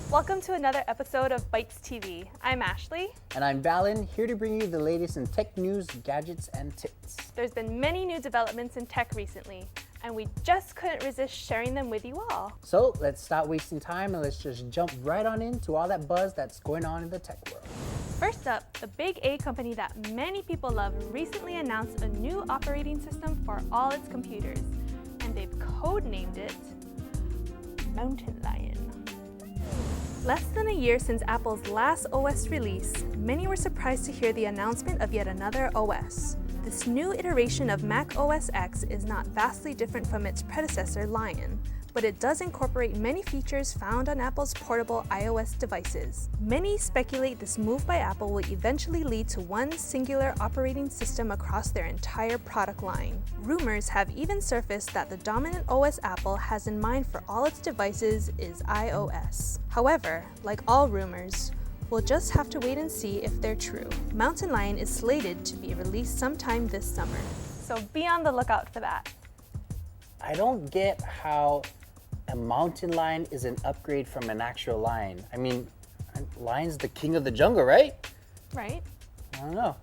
Welcome to another episode of BytesTV. I'm Ashley. And I'm Valen, here to bring you the latest in tech news, gadgets, and tips. There's been many new developments in tech recently, and we just couldn't resist sharing them with you all. So let's stop wasting time and let's just jump right on into all that buzz that's going on in the tech world. First up, the big A company that many people love recently announced a new operating system for all its computers, and they've codenamed it Mountain Lion. Less than a year since Apple's last OS release, many were surprised to hear the announcement of yet another OS. This new iteration of Mac OS X is not vastly different from its predecessor, Lion, but it does incorporate many features found on Apple's portable iOS devices. Many speculate this move by Apple will eventually lead to one singular operating system across their entire product line. Rumors have even surfaced that the dominant OS Apple has in mind for all its devices is iOS. However, like all rumors, we'll just have to wait and see if they're true. Mountain Lion is slated to be released sometime this summer, so be on the lookout for that. I don't get how a mountain lion is an upgrade from an actual lion. I mean, lion's the king of the jungle, right? Right? I don't know.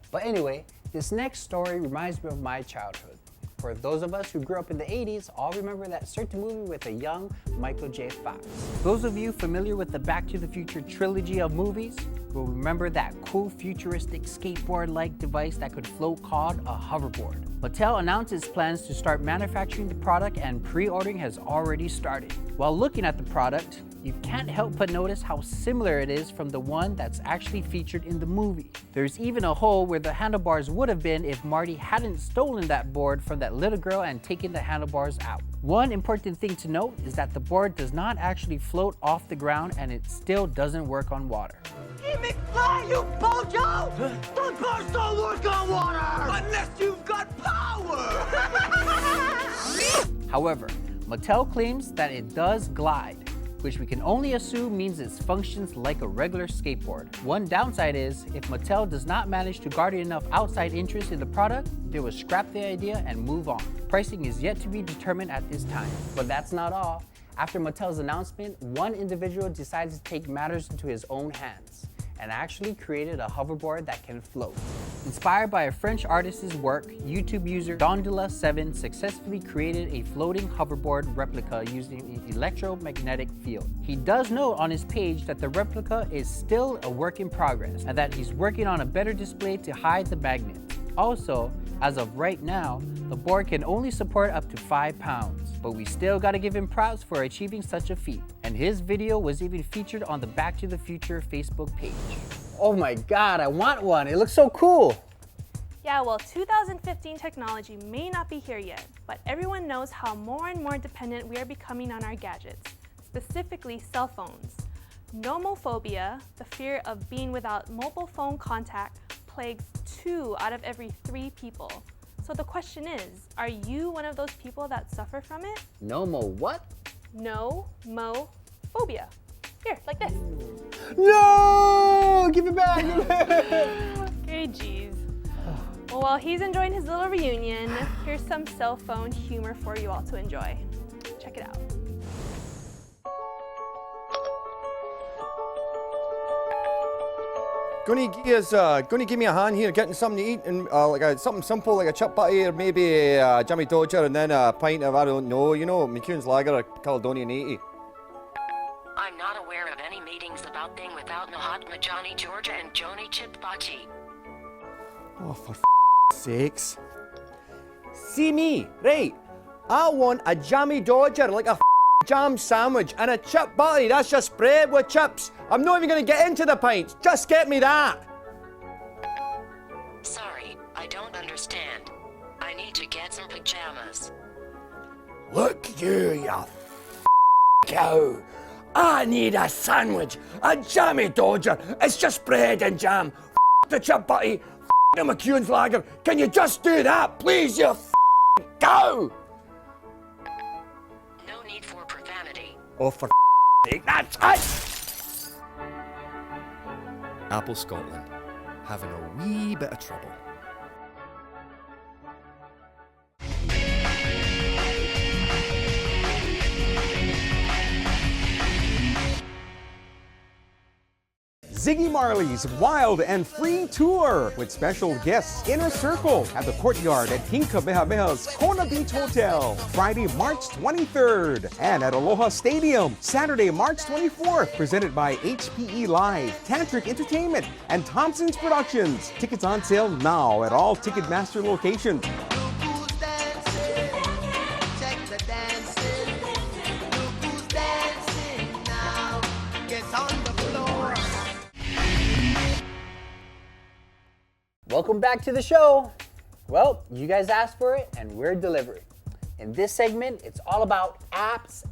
But anyway, this next story reminds me of my childhood. For those of us who grew up in the 80s, all remember that certain movie with a young Michael J. Fox. Those of you familiar with the Back to the Future trilogy of movies will remember that cool futuristic skateboard-like device that could float called a hoverboard. Mattel announced its plans to start manufacturing the product and pre-ordering has already started. While looking at the product, you can't help but notice how similar it is from the one that's actually featured in the movie. There's even a hole where the handlebars would have been if Marty hadn't stolen that board from that little girl and taken the handlebars out. One important thing to note is that the board does not actually float off the ground and it still doesn't work on water. Hey, McFly, you bojo! The boats don't work on water! Unless you've got power! However, Mattel claims that it does glide, which we can only assume means it functions like a regular skateboard. One downside is, if Mattel does not manage to garner enough outside interest in the product, they will scrap the idea and move on. Pricing is yet to be determined at this time. But that's not all. After Mattel's announcement, one individual decided to take matters into his own hands and actually created a hoverboard that can float. Inspired by a French artist's work, YouTube user Dondula7 successfully created a floating hoverboard replica using an electromagnetic field. He does note on his page that the replica is still a work in progress and that he's working on a better display to hide the magnet. Also, as of right now, the board can only support up to 5 pounds, but we still gotta give him props for achieving such a feat. And his video was even featured on the Back to the Future Facebook page. Oh my God, I want one. It looks so cool. Yeah, well, 2015 technology may not be here yet, but everyone knows how more and more dependent we are becoming on our gadgets, specifically cell phones. Nomophobia, the fear of being without mobile phone contact, plagues 2 out of every 3 people. So the question is, are you one of those people that suffer from it? What? Nomophobia. Here, like this. No! Give it back! Okay, geez. Well, while he's enjoying his little reunion, here's some cell phone humor for you all to enjoy. Check it out. Gonna give me a hand here getting something to eat and something simple like a chip butty or maybe a Jimmy Dodger and then a pint of, I don't know, you know, McEwen's Lager or Caledonian 80. I'm not aware of any meetings about thing without Mahatma Johnny Georgia and Joni Chitbachi. Oh, for sakes. See me, right? I want a Jimmy Dodger, like a jam sandwich and a chip butty. That's just bread with chips. I'm not even gonna get into the pints. Just get me that. Sorry, I don't understand. I need to get some pajamas. Look you cow. I need a sandwich, a Jimmy Dodger. It's just bread and jam. The chip butty, the McEwen's Lager. Can you just do that, please, you cow? No need for profanity. Oh, for sake, that's it! Apple Scotland, having a wee bit of trouble. Ziggy Marley's Wild and Free Tour with special guests Inner Circle at the Courtyard at King Kamehameha's Kona Beach Hotel, Friday, March 23rd, and at Aloha Stadium, Saturday, March 24th, presented by HPE Live, Tantric Entertainment, and Thompson's Productions. Tickets on sale now at all Ticketmaster locations. Welcome back to the show. Well, you guys asked for it and we're delivering. In this segment, it's all about apps,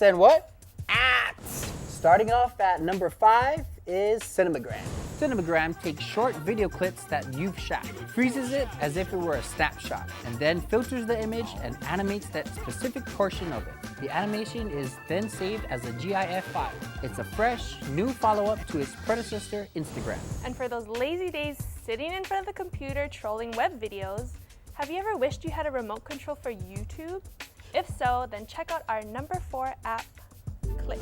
and what? Apps! Starting off at number 5 is cinemagram. Cinemagram takes short video clips that you've shot, freezes it as if it were a snapshot, and then filters the image and animates that specific portion of it. The animation is then saved as a GIF file. It's a fresh, new follow-up to its predecessor, Instagram. And for those lazy days sitting in front of the computer trolling web videos, have you ever wished you had a remote control for YouTube? If so, then check out our number 4 app, Clik.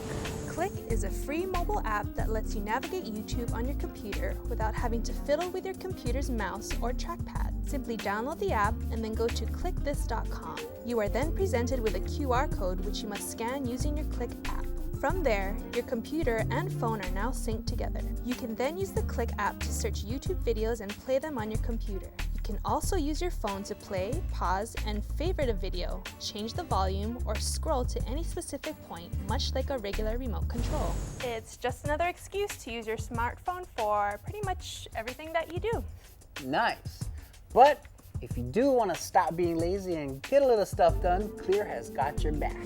Clik is a free mobile app that lets you navigate YouTube on your computer without having to fiddle with your computer's mouse or trackpad. Simply download the app and then go to clickthis.com. You are then presented with a QR code which you must scan using your Clik app. From there, your computer and phone are now synced together. You can then use the Clik app to search YouTube videos and play them on your computer. You can also use your phone to play, pause, and favorite a video, change the volume, or scroll to any specific point, much like a regular remote control. It's just another excuse to use your smartphone for pretty much everything that you do. Nice. But if you do want to stop being lazy and get a little stuff done, Clear has got your back.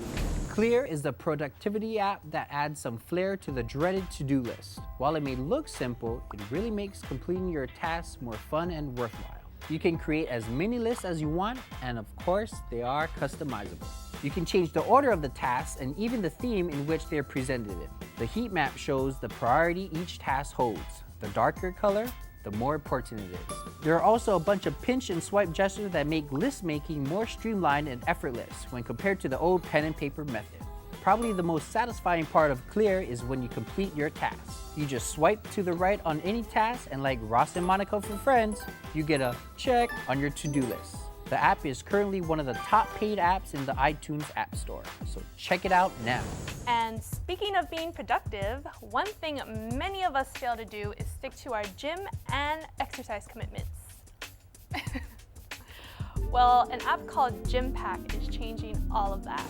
Clear is the productivity app that adds some flair to the dreaded to-do list. While it may look simple, it really makes completing your tasks more fun and worthwhile. You can create as many lists as you want, and of course, they are customizable. You can change the order of the tasks and even the theme in which they're presented in. The heat map shows the priority each task holds. The darker color, the more important it is. There are also a bunch of pinch and swipe gestures that make list making more streamlined and effortless when compared to the old pen and paper method. Probably the most satisfying part of Clear is when you complete your task. You just swipe to the right on any task, and like Ross and Monica from Friends, you get a check on your to-do list. The app is currently one of the top paid apps in the iTunes App Store, so check it out now. And speaking of being productive, one thing many of us fail to do is stick to our gym and exercise commitments. Well, an app called gympact is changing all of that.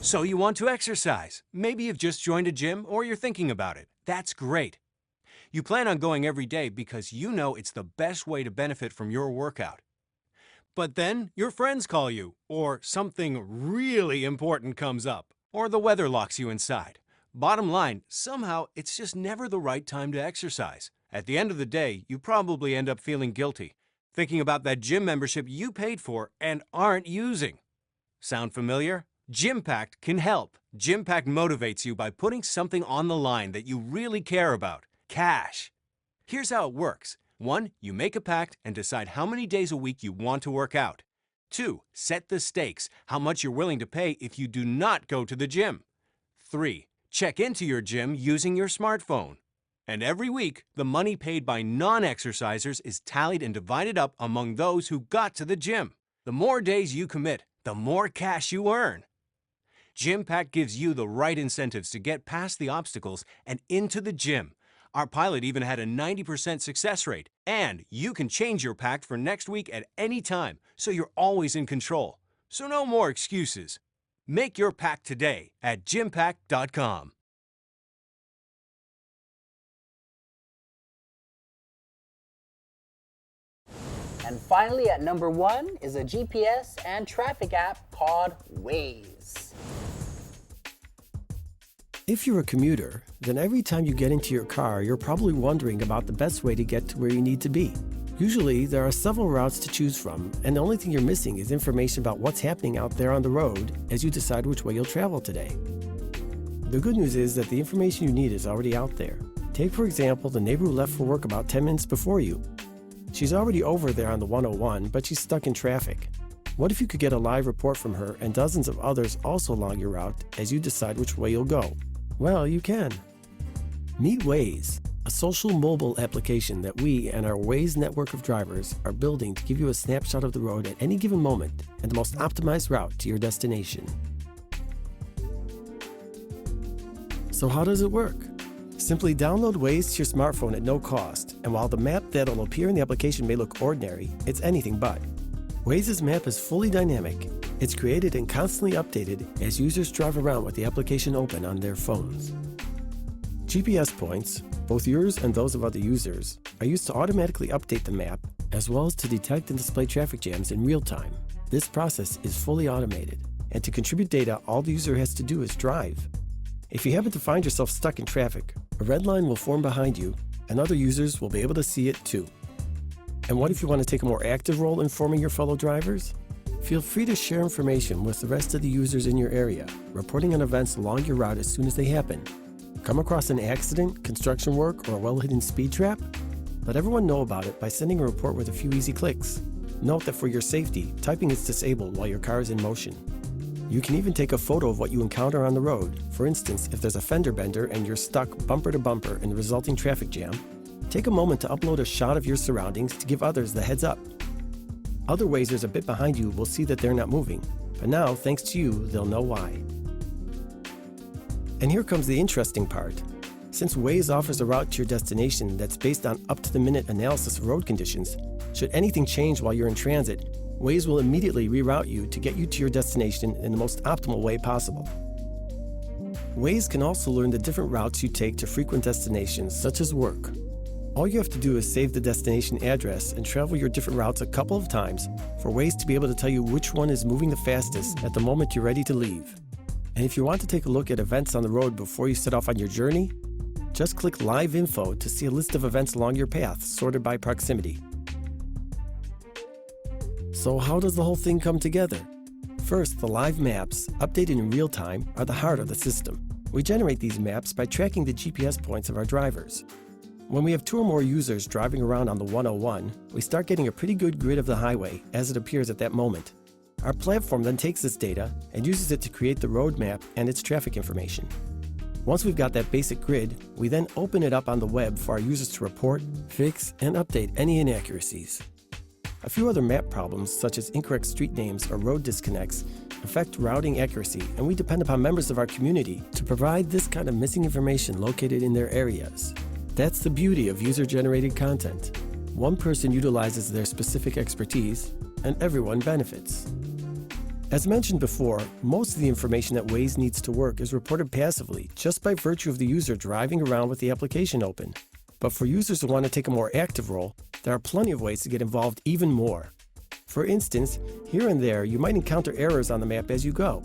So you want to exercise. Maybe you've just joined a gym or you're thinking about it. That's great. You plan on going every day because you know it's the best way to benefit from your workout. But then your friends call you, or something really important comes up, or the weather locks you inside. Bottom line, somehow it's just never the right time to exercise. At the end of the day, you probably end up feeling guilty, thinking about that gym membership you paid for and aren't using. Sound familiar? Gympact can help. Gympact motivates you by putting something on the line that you really care about, cash. Here's how it works. 1, you make a pact and decide how many days a week you want to work out. 2, set the stakes, how much you're willing to pay if you do not go to the gym. 3, check into your gym using your smartphone. And every week, the money paid by non-exercisers is tallied and divided up among those who got to the gym. The more days you commit, the more cash you earn. Gympact gives you the right incentives to get past the obstacles and into the gym. Our pilot even had a 90% success rate, and you can change your pact for next week at any time, so you're always in control. So no more excuses. Make your pact today at gympact.com. And finally, at number 1 is a GPS and traffic app called Waze. If you're a commuter, then every time you get into your car, you're probably wondering about the best way to get to where you need to be. Usually, there are several routes to choose from, and the only thing you're missing is information about what's happening out there on the road as you decide which way you'll travel today. The good news is that the information you need is already out there. Take, for example, the neighbor who left for work about 10 minutes before you. She's already over there on the 101, but she's stuck in traffic. What if you could get a live report from her and dozens of others also along your route as you decide which way you'll go? Well, you can. Meet Waze, a social mobile application that we and our Waze network of drivers are building to give you a snapshot of the road at any given moment and the most optimized route to your destination. So how does it work? Simply download Waze to your smartphone at no cost, and while the map that'll appear in the application may look ordinary, it's anything but. Waze's map is fully dynamic. It's created and constantly updated as users drive around with the application open on their phones. GPS points, both yours and those of other users, are used to automatically update the map, as well as to detect and display traffic jams in real time. This process is fully automated, and to contribute data, all the user has to do is drive. If you happen to find yourself stuck in traffic, a red line will form behind you, and other users will be able to see it too. And what if you want to take a more active role in informing your fellow drivers? Feel free to share information with the rest of the users in your area, reporting on events along your route as soon as they happen. Come across an accident, construction work, or a well-hidden speed trap? Let everyone know about it by sending a report with a few easy clicks. Note that for your safety, typing is disabled while your car is in motion. You can even take a photo of what you encounter on the road. For instance, if there's a fender bender and you're stuck bumper to bumper in the resulting traffic jam, take a moment to upload a shot of your surroundings to give others the heads up. Other Wazers a bit behind you will see that they're not moving, but now, thanks to you, they'll know why. And here comes the interesting part. Since Waze offers a route to your destination that's based on up-to-the-minute analysis of road conditions, should anything change while you're in transit, Waze will immediately reroute you to get you to your destination in the most optimal way possible. Waze can also learn the different routes you take to frequent destinations, such as work. All you have to do is save the destination address and travel your different routes a couple of times for Waze to be able to tell you which one is moving the fastest at the moment you're ready to leave. And if you want to take a look at events on the road before you set off on your journey, just click Live Info to see a list of events along your path, sorted by proximity. So how does the whole thing come together? First, the live maps, updated in real time, are the heart of the system. We generate these maps by tracking the GPS points of our drivers. When we have 2 or more users driving around on the 101, we start getting a pretty good grid of the highway as it appears at that moment. Our platform then takes this data and uses it to create the road map and its traffic information. Once we've got that basic grid, we then open it up on the web for our users to report, fix, and update any inaccuracies. A few other map problems, such as incorrect street names or road disconnects, affect routing accuracy, and we depend upon members of our community to provide this kind of missing information located in their areas. That's the beauty of user-generated content. One person utilizes their specific expertise, and everyone benefits. As mentioned before, most of the information that Waze needs to work is reported passively, just by virtue of the user driving around with the application open. But for users who want to take a more active role, there are plenty of ways to get involved even more. For instance, here and there, you might encounter errors on the map as you go.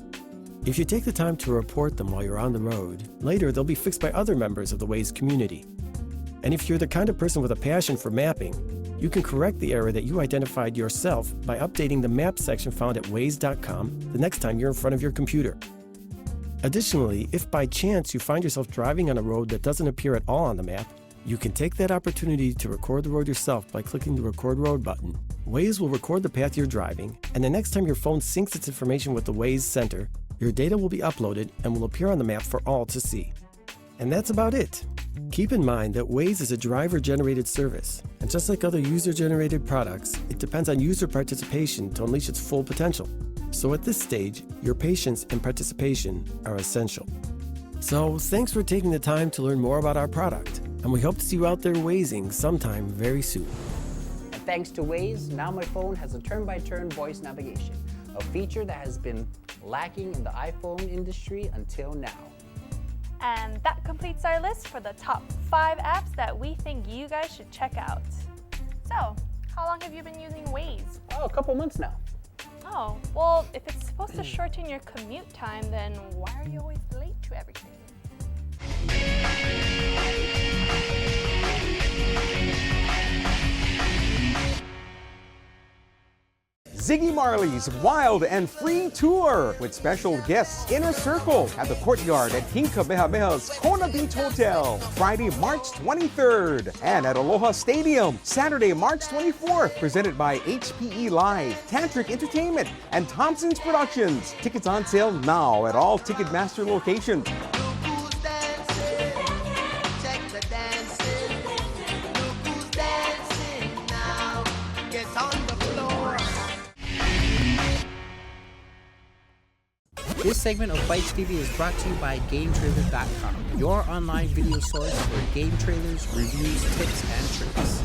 If you take the time to report them while you're on the road, later they'll be fixed by other members of the Waze community. And if you're the kind of person with a passion for mapping, you can correct the error that you identified yourself by updating the map section found at waze.com the next time you're in front of your computer. Additionally, if by chance you find yourself driving on a road that doesn't appear at all on the map, you can take that opportunity to record the road yourself by clicking the Record Road button. Waze will record the path you're driving, and the next time your phone syncs its information with the Waze Center, your data will be uploaded and will appear on the map for all to see. And that's about it. Keep in mind that Waze is a driver-generated service, and just like other user-generated products, it depends on user participation to unleash its full potential. So at this stage, your patience and participation are essential. So thanks for taking the time to learn more about our product, and we hope to see you out there Wazing sometime very soon. And thanks to Waze, now my phone has a turn-by-turn voice navigation, a feature that has been lacking in the iPhone industry until now. And that completes our list for the top 5 apps that we think you guys should check out. So, how long have you been using Waze? Oh, a couple months now. Oh, well, if it's supposed to shorten your commute time, then why are you always late to everything? Ziggy Marley's Wild and Free Tour with special guests Inner Circle at the Courtyard at Gympact's Kona Beach Hotel, Friday, March 23rd, and at Aloha Stadium, Saturday, March 24th, presented by HPE Live, Tantric Entertainment, and Thompson's Productions. Tickets on sale now at all Ticketmaster locations. Check the dancing. This segment of BytesTV is brought to you by GameTrailer.com, your online video source for game trailers, reviews, tips, and tricks.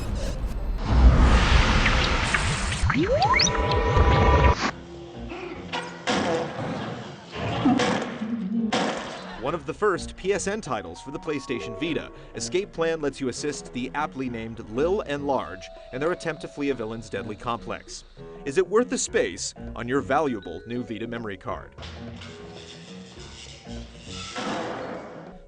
One of the first PSN titles for the PlayStation Vita, Escape Plan lets you assist the aptly named Lil and Large in their attempt to flee a villain's deadly complex. Is it worth the space on your valuable new Vita memory card?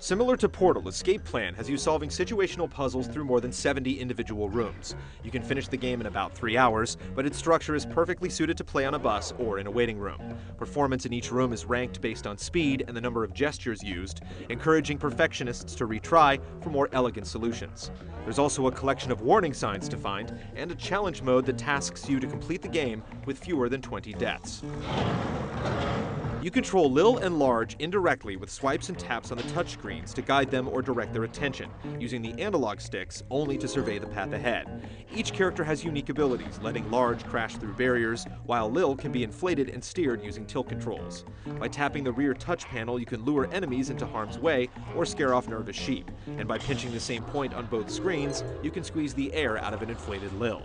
Similar to Portal, Escape Plan has you solving situational puzzles through more than 70 individual rooms. You can finish the game in about 3 hours, but its structure is perfectly suited to play on a bus or in a waiting room. Performance in each room is ranked based on speed and the number of gestures used, encouraging perfectionists to retry for more elegant solutions. There's also a collection of warning signs to find, and a challenge mode that tasks you to complete the game with fewer than 20 deaths. You control Lil and Large indirectly with swipes and taps on the touchscreens to guide them or direct their attention, using the analog sticks only to survey the path ahead. Each character has unique abilities, letting Large crash through barriers, while Lil can be inflated and steered using tilt controls. By tapping the rear touch panel, you can lure enemies into harm's way or scare off nervous sheep, and by pinching the same point on both screens, you can squeeze the air out of an inflated Lil.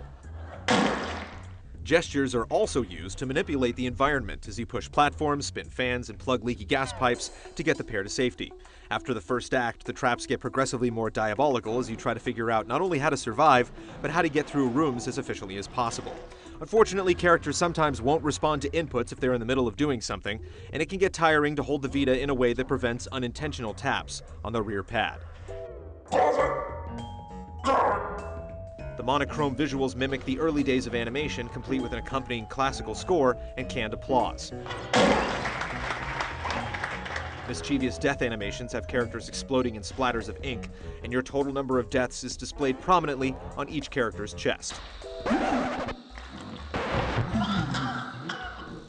Gestures are also used to manipulate the environment as you push platforms, spin fans, and plug leaky gas pipes to get the pair to safety. After the first act, the traps get progressively more diabolical as you try to figure out not only how to survive, but how to get through rooms as efficiently as possible. Unfortunately, characters sometimes won't respond to inputs if they're in the middle of doing something, and it can get tiring to hold the Vita in a way that prevents unintentional taps on the rear pad. The monochrome visuals mimic the early days of animation, complete with an accompanying classical score and canned applause. Mischievous death animations have characters exploding in splatters of ink, and your total number of deaths is displayed prominently on each character's chest.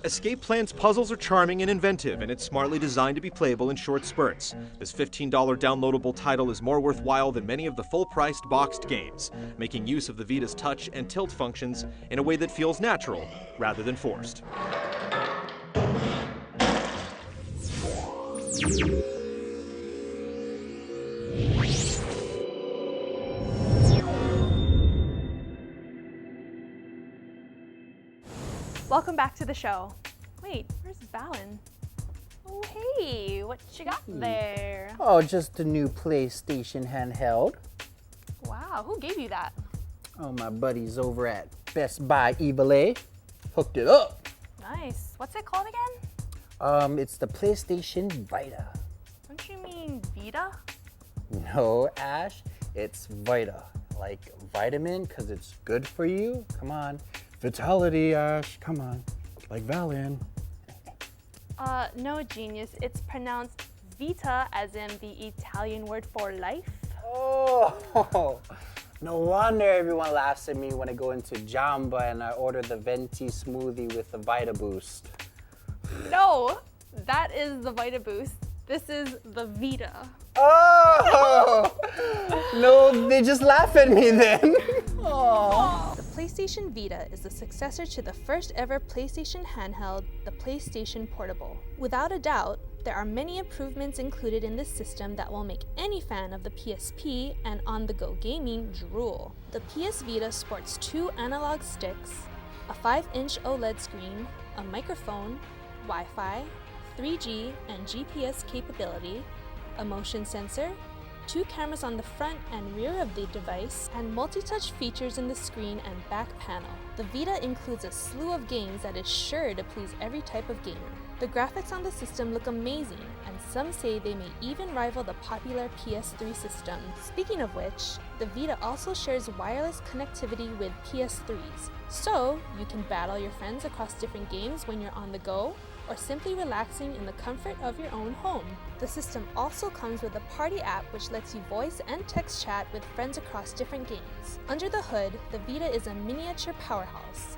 Escape Plan's puzzles are charming and inventive, and it's smartly designed to be playable in short spurts. This $15 downloadable title is more worthwhile than many of the full-priced boxed games, making use of the Vita's touch and tilt functions in a way that feels natural rather than forced. Welcome back to the show. Wait, where's Valen? Oh, hey, what you got there? Oh, just a new PlayStation handheld. Wow, who gave you that? Oh, my buddies over at Best Buy eBay hooked it up. Nice. What's it called again? It's the PlayStation Vita. Don't you mean Vita? No, Ash, it's Vita. Like vitamin, because it's good for you. Come on. Vitality, Ash, come on. Like Valen. No, genius. It's pronounced Vita, as in the Italian word for life. Oh, no wonder everyone laughs at me when I go into Jamba and I order the venti smoothie with the Vita Boost. No, that is the Vita Boost. This is the Vita. Oh! No, they just laugh at me then. Oh. The PlayStation Vita is the successor to the first ever PlayStation handheld, the PlayStation Portable. Without a doubt, there are many improvements included in this system that will make any fan of the PSP and on-the-go gaming drool. The PS Vita sports 2 analog sticks, a 5-inch OLED screen, a microphone, Wi-Fi, 3G and GPS capability, a motion sensor, 2 cameras on the front and rear of the device, and multi-touch features in the screen and back panel. The Vita includes a slew of games that is sure to please every type of gamer. The graphics on the system look amazing, and some say they may even rival the popular PS3 system. Speaking of which, the Vita also shares wireless connectivity with PS3s, so you can battle your friends across different games when you're on the go, or simply relaxing in the comfort of your own home. The system also comes with a party app which lets you voice and text chat with friends across different games. Under the hood, the Vita is a miniature powerhouse.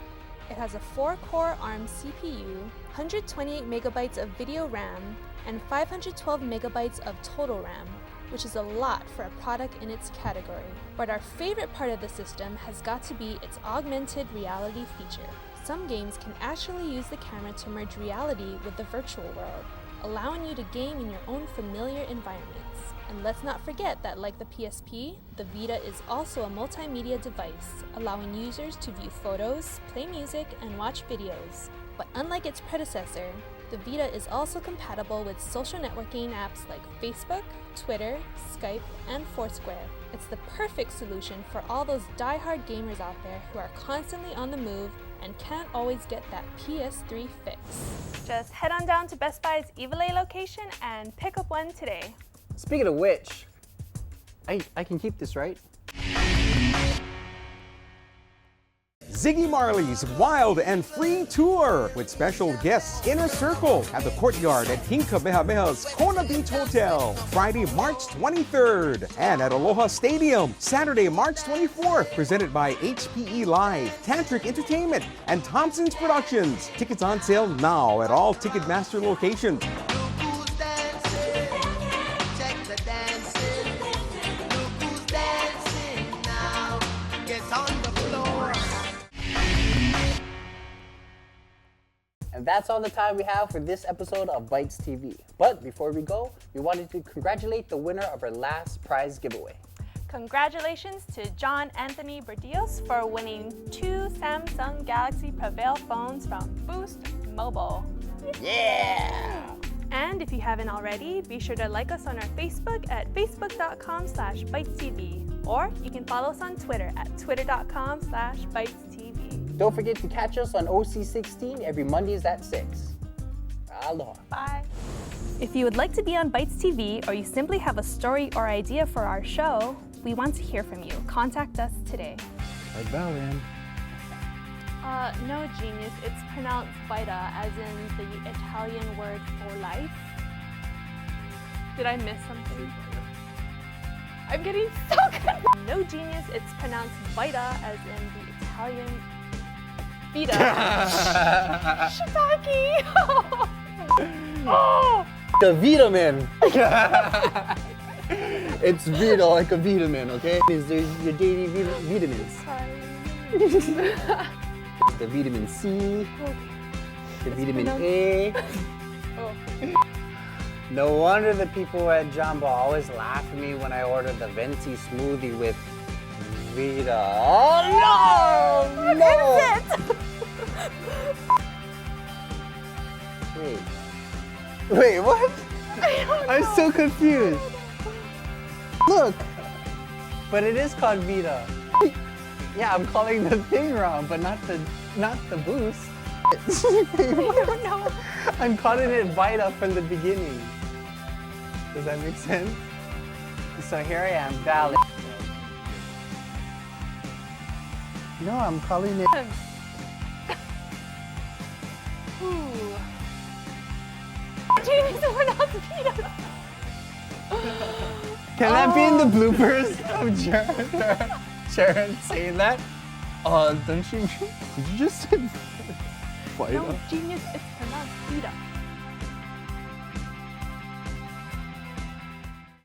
It has a 4-core ARM CPU, 128 megabytes of video RAM, and 512 megabytes of total RAM, which is a lot for a product in its category. But our favorite part of the system has got to be its augmented reality feature. Some games can actually use the camera to merge reality with the virtual world. allowing you to game in your own familiar environments. And let's not forget that, like the PSP, the Vita is also a multimedia device, allowing users to view photos, play music, and watch videos. But unlike its predecessor, the Vita is also compatible with social networking apps like Facebook, Twitter, Skype, and Foursquare. It's the perfect solution for all those die-hard gamers out there who are constantly on the move and can't always get that PS3 fix. Just head on down to Best Buy's Evilay location and pick up one today. Speaking of which, I can keep this, right? Ziggy Marley's Wild and Free Tour with special guests Inner Circle at the Courtyard at Hinkabehabeha's Kona Beach Hotel, Friday, March 23rd, and at Aloha Stadium, Saturday, March 24th, presented by HPE Live, Tantric Entertainment, and Thompson's Productions. Tickets on sale now at all Ticketmaster locations. And that's all the time we have for this episode of Bytes TV. But before we go, we wanted to congratulate the winner of our last prize giveaway. Congratulations to John Anthony Berdios for winning 2 Samsung Galaxy Prevail phones from Boost Mobile. Yeah! And if you haven't already, be sure to like us on our Facebook at facebook.com/BytesTV. Or you can follow us on Twitter at twitter.com/BytesTV. Don't forget to catch us on OC16 every Mondays at 6. Aloha. Bye. If you would like to be on Bytes TV or you simply have a story or idea for our show, we want to hear from you. Contact us today. Like Valen. No, genius. It's pronounced Vita, as in the Italian word for life. Did I miss something? I'm getting so good. No, genius. It's pronounced Vita, as in the Italian Vita. Shiitake. Oh. The vitamin. It's Vita like a vitamin, okay? It's your daily vitamins. The vitamin C, the vitamin A. Oh. No wonder the people at Jamba always laugh at me when I order the venti smoothie with Vita. Oh no! What is it? Wait, what? I'm know. so confused. Look, but it is called Vita. Yeah, I'm calling the thing wrong, but not the boost. I don't know. I'm calling it Vita from the beginning. Does that make sense? So here I am, Valen. No, I'm calling it. Ooh. Genius, we're not Vita. Can that be in the bloopers of Jerron saying that? Don't you? Did you just say Vita? No, genius, it's pronounced Vita.